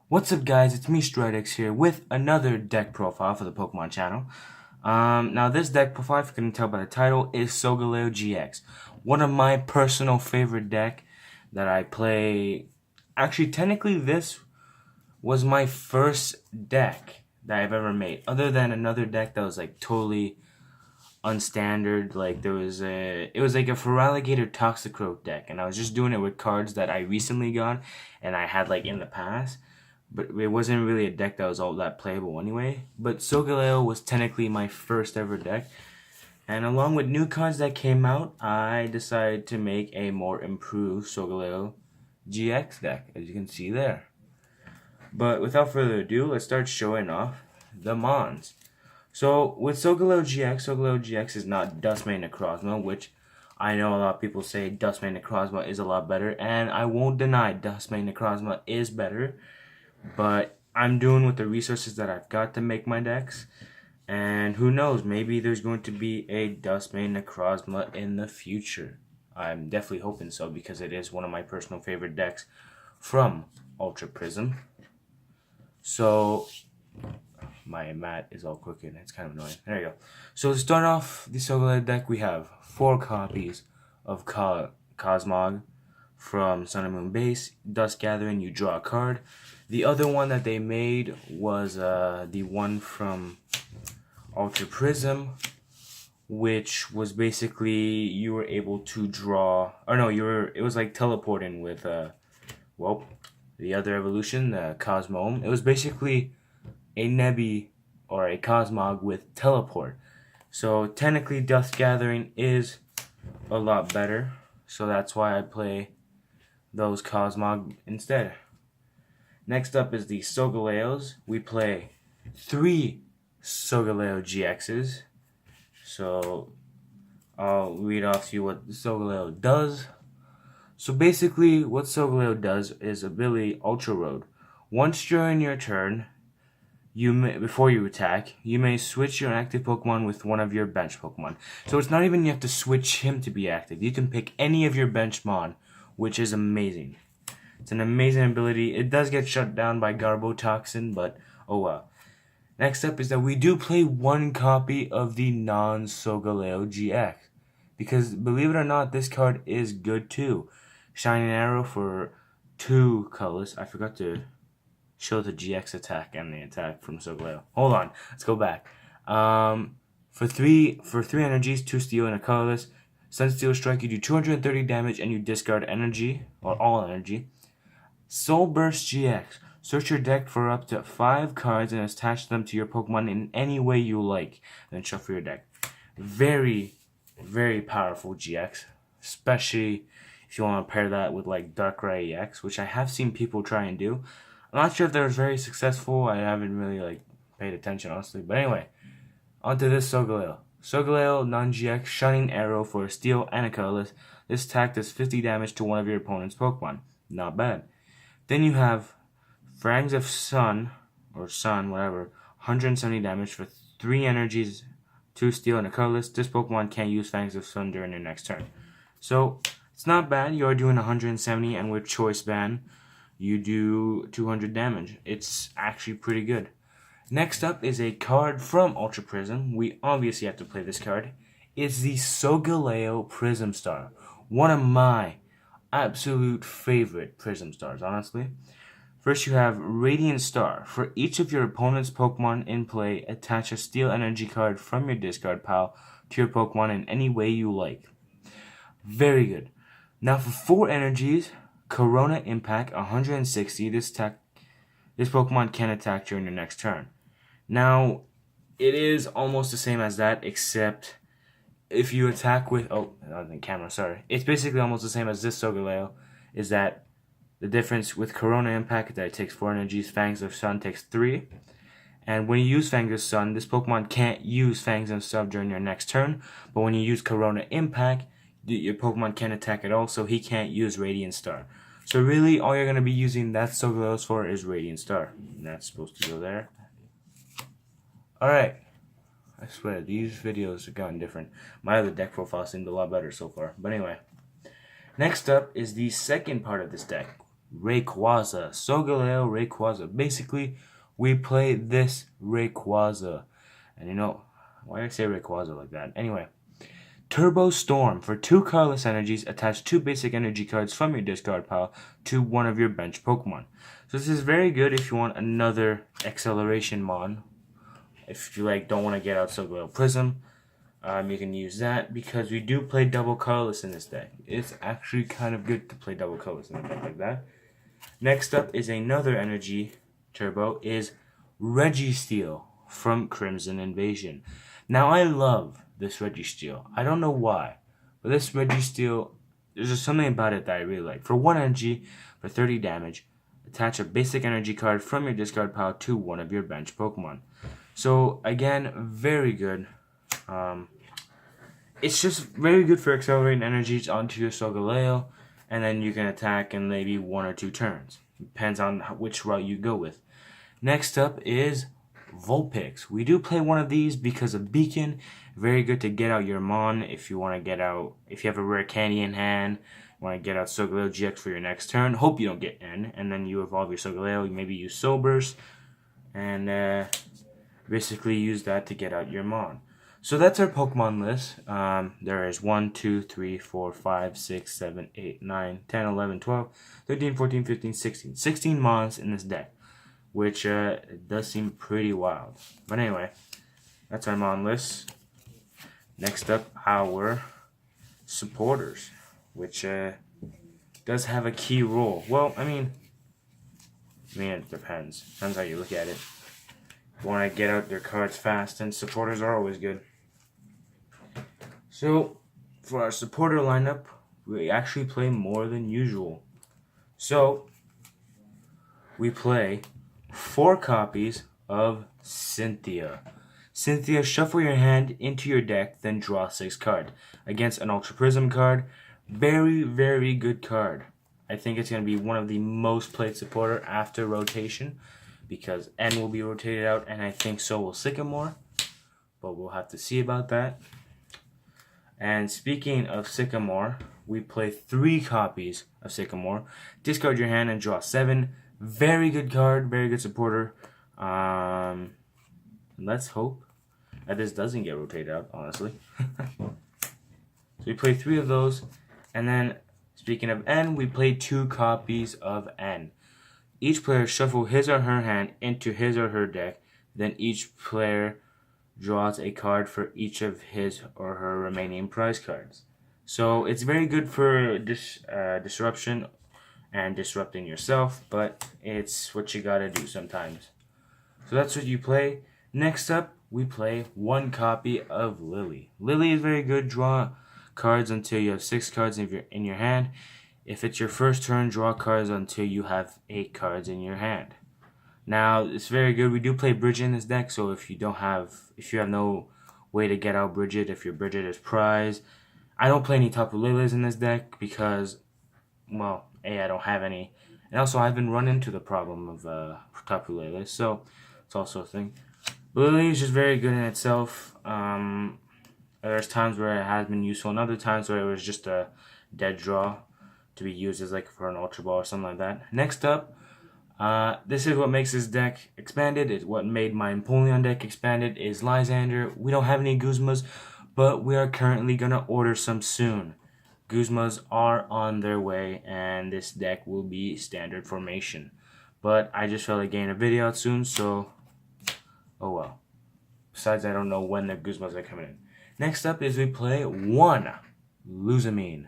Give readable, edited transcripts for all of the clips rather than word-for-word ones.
What's up guys, it's me Stridex here with another deck profile for the Pokemon channel. Now this deck profile, if you can tell by the title, is Solgaleo GX. One of my personal favorite deck that I play. Actually, technically this was my first deck that I've ever made. Other than another deck that was like totally unstandard. Like it was like a Feraligatr Toxicroak deck, and I was just doing it with cards that I recently got and I had like in the past. But it wasn't really a deck that was all that playable anyway. But Solgaleo was technically my first ever deck. And along with new cards that came out, I decided to make a more improved Solgaleo GX deck, as you can see there. But without further ado, let's start showing off the Mons. So with Solgaleo GX is not Dustmane Necrozma, which I know a lot of people say Dustmane Necrozma is a lot better, and I won't deny Dustmane Necrozma is better, but I'm doing with the resources that I've got to make my decks, and who knows, maybe there's going to be a Dustmane Necrozma in the future. I'm definitely hoping so, because it is one of my personal favorite decks from Ultra Prism. So my mat is all crooked. It's kind of annoying. There you go. So to start off the Solgaleo deck, we have 4 copies of Cosmog from Sun and Moon base. Dust Gathering, you draw a card. The other one that they made was the one from Ultra Prism, which was basically you were able to draw, or no, it was like teleporting with well, the other evolution, the Cosmome. It was basically a Nebi or a Cosmog with teleport. So technically Dust Gathering is a lot better. So that's why I play those Cosmog instead. Next up is the Solgaleos. We play 3 Solgaleo GXs. So I'll read off to you what Solgaleo does. So basically what Solgaleo does is ability Ultra Road. Once during your turn, before you attack, you may switch your active Pokemon with one of your bench Pokemon. So it's not even you have to switch him to be active. You can pick any of your bench Mon, which is amazing. It's an amazing ability. It does get shut down by Garbotoxin, but oh well. Next up is that we do play 1 copy of the non-Solgaleo GX. Because believe it or not, this card is good too. Shining Arrow for 2 colors. I forgot to show the GX attack and the attack from Solgaleo. Hold on, let's go back. For three energies, 2 steel and a colorless. Sunsteel Strike, you do 230 damage and you discard energy, or all energy. Soul Burst GX. Search your deck for up to 5 cards and attach them to your Pokemon in any way you like. Then shuffle your deck. Very, very powerful GX. Especially if you want to pair that with like Darkrai EX, which I have seen people try and do. I'm not sure if they're very successful. I haven't really like paid attention, honestly. But anyway, onto this Solgaleo. Solgaleo non-GX Shining Arrow for a steel and a colorless. This attack does 50 damage to one of your opponent's Pokemon. Not bad. Then you have Fangs of Sun, or Sun, whatever, 170 damage for 3 energies, 2 steel and a colorless. This Pokemon can't use Fangs of Sun during your next turn. So it's not bad. You are doing 170, and with Choice Band, you do 200 damage. It's actually pretty good. Next up is a card from Ultra Prism. We obviously have to play this card. It's the Solgaleo Prism Star. One of my absolute favorite Prism Stars, honestly. First you have Radiant Star. For each of your opponent's Pokemon in play, attach a Steel Energy card from your discard pile to your Pokemon in any way you like. Very good. Now for 4 energies, Corona Impact 160. This Pokemon can attack during your next turn. Now, it is almost the same as that, except if you attack with not the camera, sorry. It's basically almost the same as this Solgaleo, is that the difference with Corona Impact is that it takes 4 energies, Fangs of Sun takes 3. And when you use Fangs of Sun, this Pokemon can't use Fangs of Sun during your next turn, but when you use Corona Impact, your Pokemon can't attack at all, so he can't use Radiant Star. So really, all you're going to be using that Solgaleo for is Radiant Star. And that's supposed to go there. Alright. I swear, these videos have gotten different. My other deck profile seemed a lot better so far. But anyway. Next up is the second part of this deck. Rayquaza. Solgaleo Rayquaza. Basically, we play this Rayquaza. And you know, why did I say Rayquaza like that? Anyway, Turbo Storm. For 2 colorless energies, attach 2 basic energy cards from your discard pile to one of your bench Pokemon. So this is very good if you want another acceleration mon. If you don't want to get out Solgaleo Prism, you can use that because we do play double colorless in this deck. It's actually kind of good to play double colorless in a deck like that. Next up is another energy turbo is Registeel from Crimson Invasion. Now I love this Registeel. I don't know why, but this Registeel, there's just something about it that I really like. For 1 energy, for 30 damage, attach a basic energy card from your discard pile to one of your bench Pokemon. So again, very good. It's just very good for accelerating energies onto your Solgaleo, and then you can attack in maybe 1 or 2 turns. Depends on which route you go with. Next up is Vulpix. We do play one of these because of Beacon. Very good to get out your Mon if you want to get out, if you have a rare candy in hand, want to get out Solgaleo GX for your next turn. Hope you don't get N, and then you evolve your Solgaleo. You maybe use Soul Burst, and basically use that to get out your Mon. So that's our Pokemon list. There is 1, 2, 3, 4, 5, 6, 7, 8, 9, 10, 11, 12, 13, 14, 15, 16. 16 Mons in this deck, which does seem pretty wild. But anyway, that's our Mon list. Next up, our supporters, which does have a key role. Well, I mean, it depends. Depends how you look at it. You want to get out their cards fast, and supporters are always good. So, for our supporter lineup, we actually play more than usual. So, we play 4 copies of Cynthia. Cynthia, shuffle your hand into your deck, then draw 6 cards. Against an Ultra Prism card, very, very good card. I think it's going to be one of the most played supporter after rotation, because N will be rotated out, and I think so will Sycamore. But we'll have to see about that. And speaking of Sycamore, we play 3 copies of Sycamore. Discard your hand and draw 7. Very good card, very good supporter. Let's hope that this doesn't get rotated out, honestly. So we play 3 of those. And then, speaking of N, we play 2 copies of N. Each player shuffle his or her hand into his or her deck. Then each player draws a card for each of his or her remaining prize cards. So it's very good for disruption and disrupting yourself, but it's what you gotta do sometimes. So that's what you play. Next up, we play 1 copy of Lily. Lily is very good. Draw cards until you have 6 cards in your hand. If it's your first turn, draw cards until you have 8 cards in your hand. Now, it's very good. We do play Bridget in this deck, so if you have no way to get out Bridget, if your Bridget is prize, I don't play any Tapu Leles in this deck because, well, A, I don't have any, and also I've been run into the problem of Tapu Leles, so it's also a thing. Lily is just very good in itself. There's times where it has been useful, and other times where it was just a dead draw to be used as for an Ultra Ball or something like that. Next up, this is what makes this deck expanded. It's what made my Empoleon deck expanded is Lysander. We don't have any Guzmas, but we are currently going to order some soon. Guzmas are on their way, and this deck will be standard formation. But I just felt like getting a video out soon, so oh well. Besides, I don't know when the Guzmas are coming in. Next up is we play 1 Lusamine.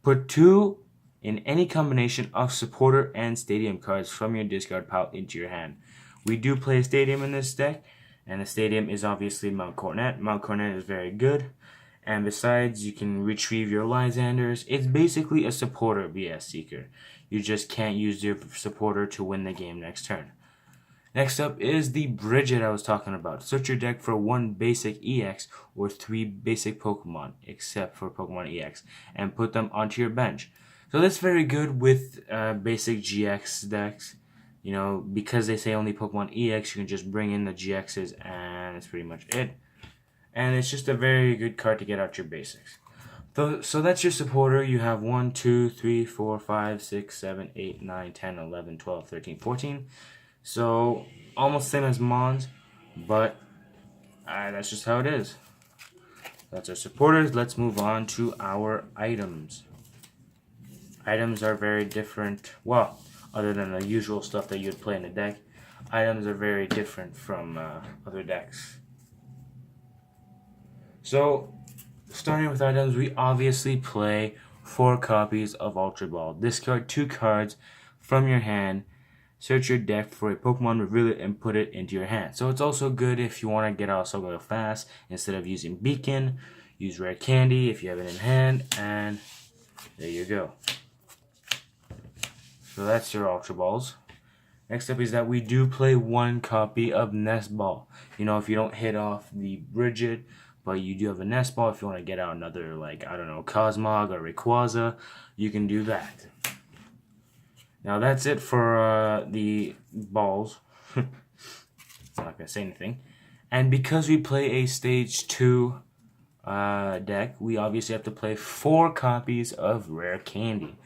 Put 2 in any combination of supporter and stadium cards from your discard pile into your hand. We do play stadium in this deck, and the stadium is obviously Mount Coronet. Mount Coronet is very good, and besides, you can retrieve your Lysanders. It's basically a supporter BS Seeker. You just can't use your supporter to win the game next turn. Next up is the Bridget I was talking about. Search your deck for 1 basic EX or 3 basic Pokemon, except for Pokemon EX, and put them onto your bench. So that's very good with basic GX decks. You know, because they say only Pokemon EX, you can just bring in the GXs, and that's pretty much it. And it's just a very good card to get out your basics. So that's your supporter. You have 1, 2, 3, 4, 5, 6, 7, 8, 9, 10, 11, 12, 13, 14. So almost same as Mons, but that's just how it is. That's our supporters. Let's move on to our items. Items are very different. Well, other than the usual stuff that you'd play in a deck, items are very different from other decks. So, starting with items, we obviously play 4 copies of Ultra Ball. Discard 2 cards from your hand. Search your deck for a Pokemon, reveal it, and put it into your hand. So it's also good if you want to get out Solgaleo fast. Instead of using Beacon, use Rare Candy if you have it in hand, and there you go. So that's your Ultra Balls. Next up is that we do play 1 copy of Nest Ball. You know, if you don't hit off the Bridget, but you do have a Nest Ball, if you want to get out another, like, I don't know, Cosmog or Rayquaza, you can do that. Now that's it for the balls. I'm not going to say anything. And because we play a Stage 2 deck, we obviously have to play 4 copies of Rare Candy.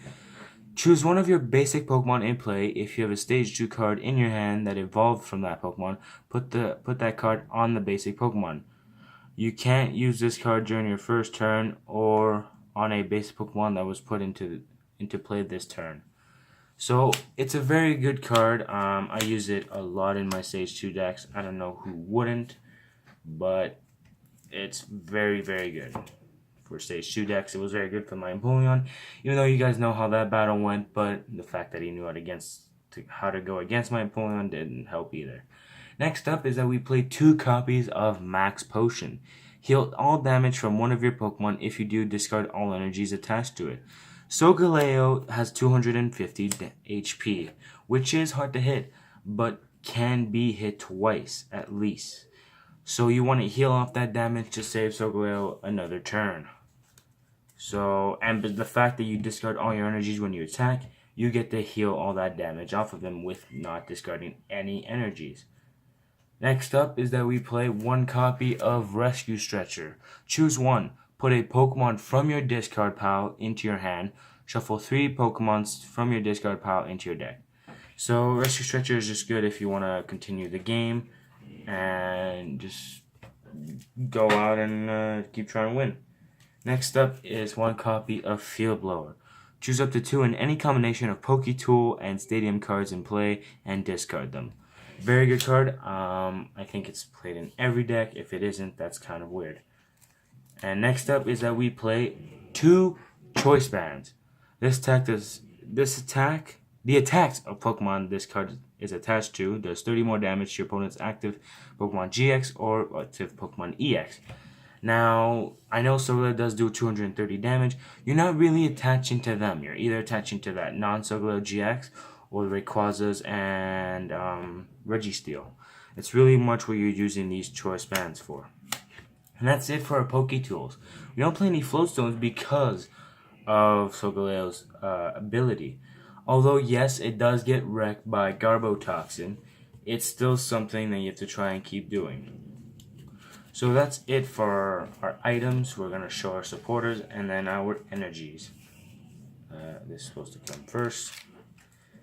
Choose one of your basic Pokemon in play. If you have a Stage 2 card in your hand that evolved from that Pokemon, put that card on the basic Pokemon. You can't use this card during your first turn or on a basic Pokemon that was put into play this turn. So it's a very good card. I use it a lot in my Stage 2 decks. I don't know who wouldn't, but it's very, very good for Stage 2 decks. It was very good for my Empoleon, even though you guys know how that battle went, but the fact that he knew how to go against my Empoleon didn't help either. Next up is that we play 2 copies of Max Potion. Heal all damage from one of your Pokemon. If you do, discard all energies attached to it. Solgaleo has 250 HP, which is hard to hit, but can be hit twice at least. So you want to heal off that damage to save Solgaleo another turn. So, and the fact that you discard all your energies when you attack, you get to heal all that damage off of them with not discarding any energies. Next up is that we play 1 copy of Rescue Stretcher. Choose 1. Put a Pokemon from your discard pile into your hand. Shuffle 3 Pokemons from your discard pile into your deck. So Rescue Stretcher is just good if you want to continue the game and just go out and keep trying to win. Next up is 1 copy of Field Blower. Choose up to 2 in any combination of Poketool and Stadium cards in play and discard them. Very good card. I think it's played in every deck. If it isn't, that's kind of weird. And next up is that we play 2 Choice Bands. The attacks of Pokemon this card is attached to does 30 more damage to your opponent's active Pokemon GX or active Pokemon EX. Now, I know Solgaleo does do 230 damage. You're not really attaching to them. You're either attaching to that non-Solgaleo GX or Rayquazas and Registeel. It's really much what you're using these Choice Bands for. And that's it for our Poketools. We don't play any Floatstones because of Solgaleo's ability. Although, yes, it does get wrecked by Garbotoxin, it's still something that you have to try and keep doing. So that's it for our items. We're going to show our supporters and then our energies. This is supposed to come first.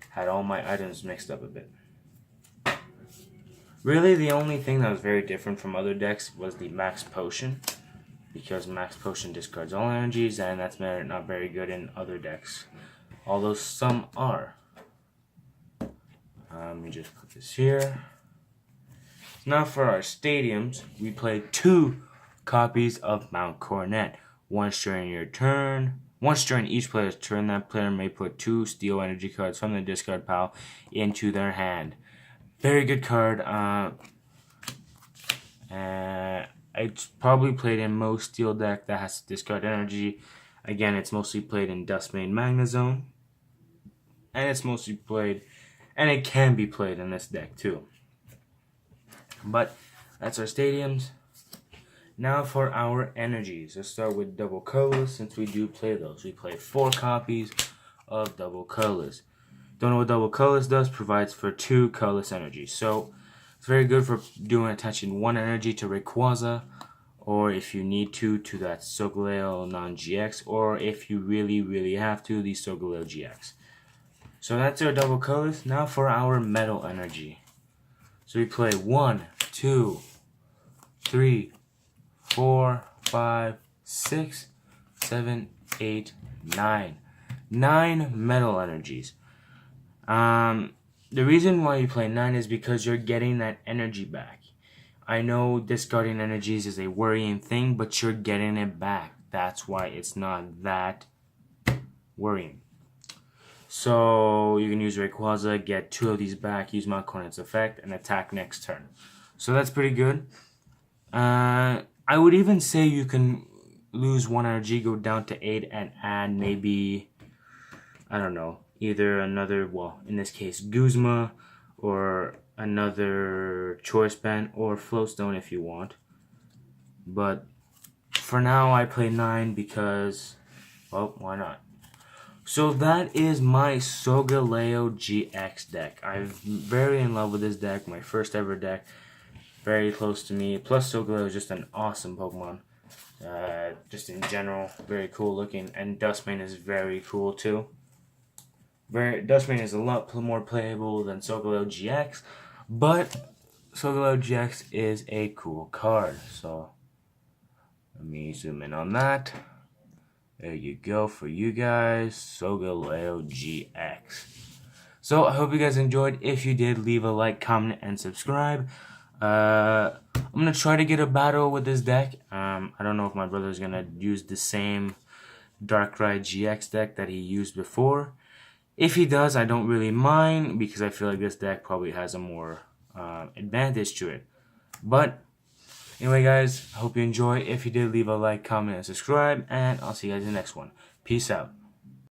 Had all my items mixed up a bit. Really, the only thing that was very different from other decks was the Max Potion, because Max Potion discards all energies, and that's not very good in other decks, although some are. Let me just put this here. Now for our stadiums, we play 2 copies of Mount Coronet. Once during each player's turn, that player may put 2 Steel Energy cards from the discard pile into their hand. Very good card. It's probably played in most Steel deck that has to discard energy. Again, it's mostly played in Duskmane Magnezone. And it's mostly played, and it can be played in this deck too. But that's our stadiums. Now for our energies. Let's start with double colorless, since we do play those. We play 4 copies of double colorless. Don't know what double colorless does, provides for 2 colorless energies. So it's very good for attaching 1 energy to Rayquaza or if you need to that Solgaleo non-GX, or if you really have to, the Solgaleo GX. So that's our double colors. Now for our metal energy. So we play 1, 2, 3, 4, 5, 6, 7, 8, 9. 9 metal energies. The reason why you play 9 is because you're getting that energy back. I know discarding energies is a worrying thing, but you're getting it back. That's why it's not that worrying. So you can use Rayquaza, get 2 of these back, use Malcornet's effect, and attack next turn. So that's pretty good. I would even say you can lose 1 energy, go down to 8, and add maybe, I don't know, either another, well, in this case, Guzma, or another Choice Band, or Floatstone if you want. But for now, I play 9 because, well, why not? So that is my Solgaleo GX deck. I'm very in love with this deck, my first ever deck. Very close to me. Plus Solgaleo is just an awesome Pokemon. Just in general, very cool looking. And Dustmane is very cool too. Dustmane is a lot more playable than Solgaleo GX, but Solgaleo GX is a cool card. So let me zoom in on that. There you go for you guys, Solgaleo GX. So I hope you guys enjoyed. If you did, leave a like, comment, and subscribe. I'm gonna try to get a battle with this deck. I don't know if my brother's gonna use the same Darkrai GX deck that he used before. If he does, I don't really mind because I feel like this deck probably has a more advantage to it. But anyway, guys, I hope you enjoy. If you did, leave a like, comment, and subscribe, and I'll see you guys in the next one. Peace out.